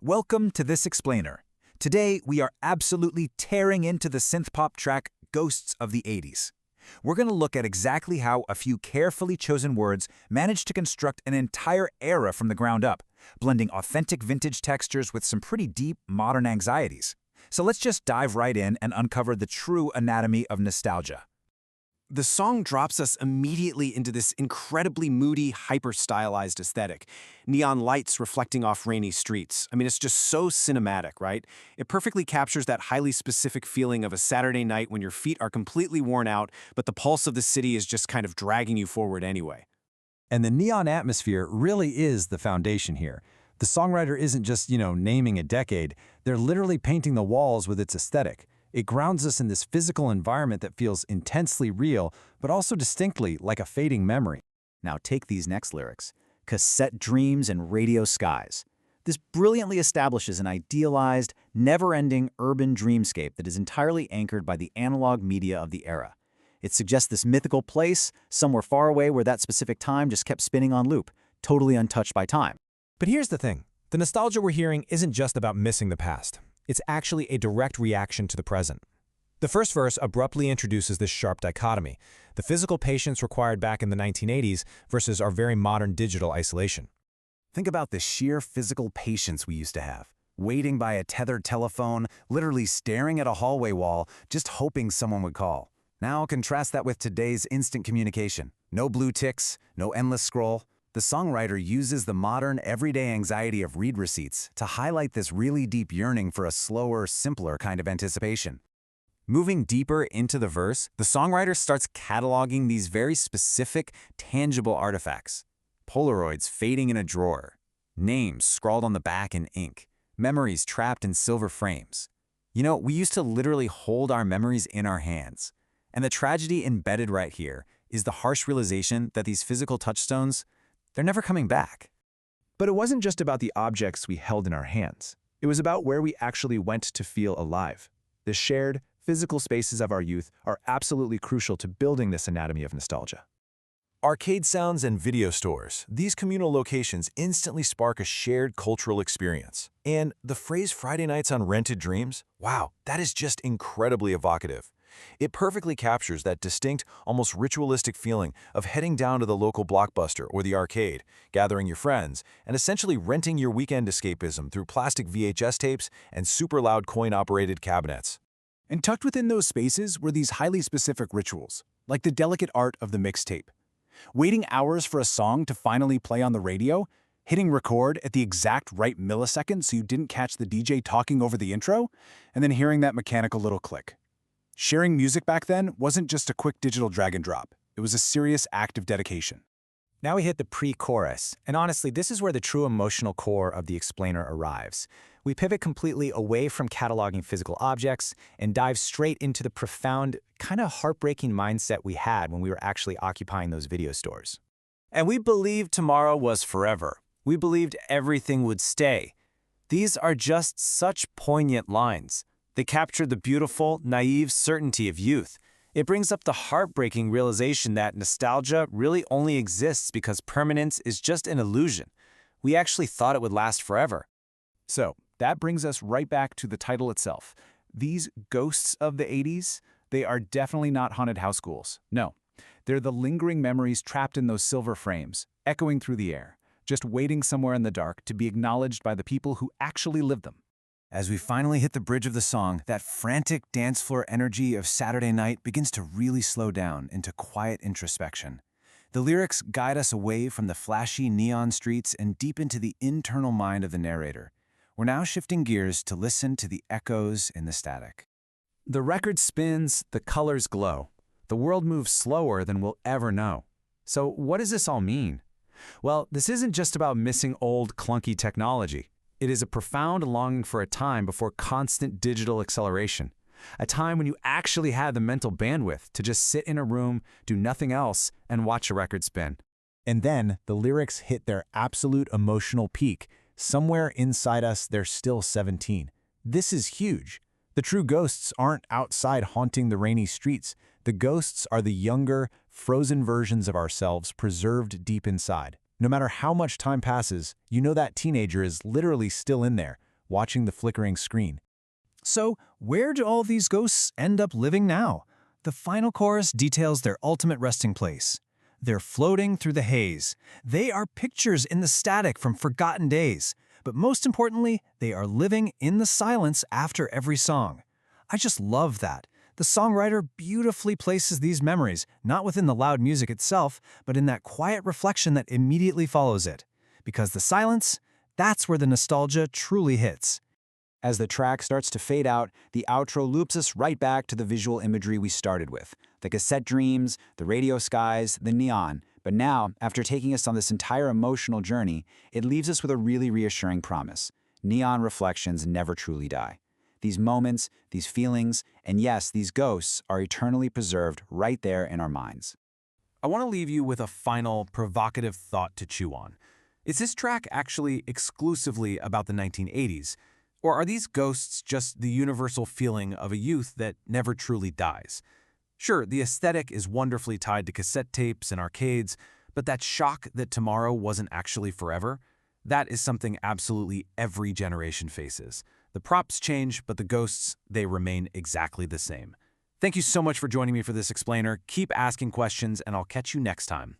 Welcome to This Explainer. Today, we are absolutely tearing into the synth-pop track Ghosts of the 80s. We're going to look at exactly how a few carefully chosen words managed to construct an entire era from the ground up, blending authentic vintage textures with some pretty deep modern anxieties. So let's just dive right in and uncover the true anatomy of nostalgia. The song drops us immediately into this incredibly moody, hyper-stylized aesthetic. Neon lights reflecting off rainy streets. It's just so cinematic, right? It perfectly captures that highly specific feeling of a Saturday night when your feet are completely worn out, but the pulse of the city is just kind of dragging you forward anyway. And the neon atmosphere really is the foundation here. The songwriter isn't just, naming a decade. They're literally painting the walls with its aesthetic. It grounds us in this physical environment that feels intensely real, but also distinctly like a fading memory. Now take these next lyrics. Cassette dreams and radio skies. This brilliantly establishes an idealized, never-ending urban dreamscape that is entirely anchored by the analog media of the era. It suggests this mythical place, somewhere far away where that specific time just kept spinning on loop, totally untouched by time. But here's the thing. The nostalgia we're hearing isn't just about missing the past. It's actually a direct reaction to the present. The first verse abruptly introduces this sharp dichotomy, the physical patience required back in the 1980s versus our very modern digital isolation. Think about the sheer physical patience we used to have, waiting by a tethered telephone, literally staring at a hallway wall, just hoping someone would call. Now contrast that with today's instant communication. No blue ticks, no endless scroll. The songwriter uses the modern, everyday anxiety of read receipts to highlight this really deep yearning for a slower, simpler kind of anticipation. Moving deeper into the verse, the songwriter starts cataloging these very specific, tangible artifacts. Polaroids fading in a drawer, names scrawled on the back in ink, memories trapped in silver frames. We used to literally hold our memories in our hands. And the tragedy embedded right here is the harsh realization that these physical touchstones, they're never coming back. But it wasn't just about the objects we held in our hands. It was about where we actually went to feel alive. The shared, physical spaces of our youth are absolutely crucial to building this anatomy of nostalgia. Arcade sounds and video stores, these communal locations instantly spark a shared cultural experience. And the phrase Friday nights on rented dreams, wow, that is just incredibly evocative. It perfectly captures that distinct, almost ritualistic feeling of heading down to the local Blockbuster or the arcade, gathering your friends, and essentially renting your weekend escapism through plastic VHS tapes and super loud coin-operated cabinets. And tucked within those spaces were these highly specific rituals, like the delicate art of the mixtape. Waiting hours for a song to finally play on the radio, hitting record at the exact right millisecond so you didn't catch the DJ talking over the intro, and then hearing that mechanical little click. Sharing music back then wasn't just a quick digital drag and drop. It was a serious act of dedication. Now we hit the pre-chorus, and honestly, this is where the true emotional core of the explainer arrives. We pivot completely away from cataloging physical objects and dive straight into the profound, kind of heartbreaking mindset we had when we were actually occupying those video stores. And we believed tomorrow was forever. We believed everything would stay. These are just such poignant lines. They capture the beautiful, naive certainty of youth. It brings up the heartbreaking realization that nostalgia really only exists because permanence is just an illusion. We actually thought it would last forever. So, that brings us right back to the title itself. These ghosts of the 80s, they are definitely not haunted house ghouls. No, they're the lingering memories trapped in those silver frames, echoing through the air, just waiting somewhere in the dark to be acknowledged by the people who actually live them. As we finally hit the bridge of the song, that frantic dance floor energy of Saturday night begins to really slow down into quiet introspection. The lyrics guide us away from the flashy neon streets and deep into the internal mind of the narrator. We're now shifting gears to listen to the echoes in the static. The record spins, the colors glow. The world moves slower than we'll ever know. So what does this all mean? Well, this isn't just about missing old, clunky technology. It is a profound longing for a time before constant digital acceleration, a time when you actually had the mental bandwidth to just sit in a room, do nothing else, and watch a record spin. And then the lyrics hit their absolute emotional peak. Somewhere inside us, they're still 17. This is huge. The true ghosts aren't outside haunting the rainy streets. The ghosts are the younger, frozen versions of ourselves preserved deep inside. No matter how much time passes, you know that teenager is literally still in there, watching the flickering screen. So, where do all these ghosts end up living now? The final chorus details their ultimate resting place. They're floating through the haze. They are pictures in the static from forgotten days. But most importantly, they are living in the silence after every song. I just love that. The songwriter beautifully places these memories, not within the loud music itself, but in that quiet reflection that immediately follows it. Because the silence, that's where the nostalgia truly hits. As the track starts to fade out, the outro loops us right back to the visual imagery we started with. The cassette dreams, the radio skies, the neon. But now, after taking us on this entire emotional journey, it leaves us with a really reassuring promise. Neon reflections never truly die. These moments, these feelings, and yes, these ghosts are eternally preserved right there in our minds. I want to leave you with a final provocative thought to chew on. Is this track actually exclusively about the 1980s? Or are these ghosts just the universal feeling of a youth that never truly dies? Sure, the aesthetic is wonderfully tied to cassette tapes and arcades, but that shock that tomorrow wasn't actually forever, that is something absolutely every generation faces. The props change, but the ghosts, they remain exactly the same. Thank you so much for joining me for this explainer. Keep asking questions, and I'll catch you next time.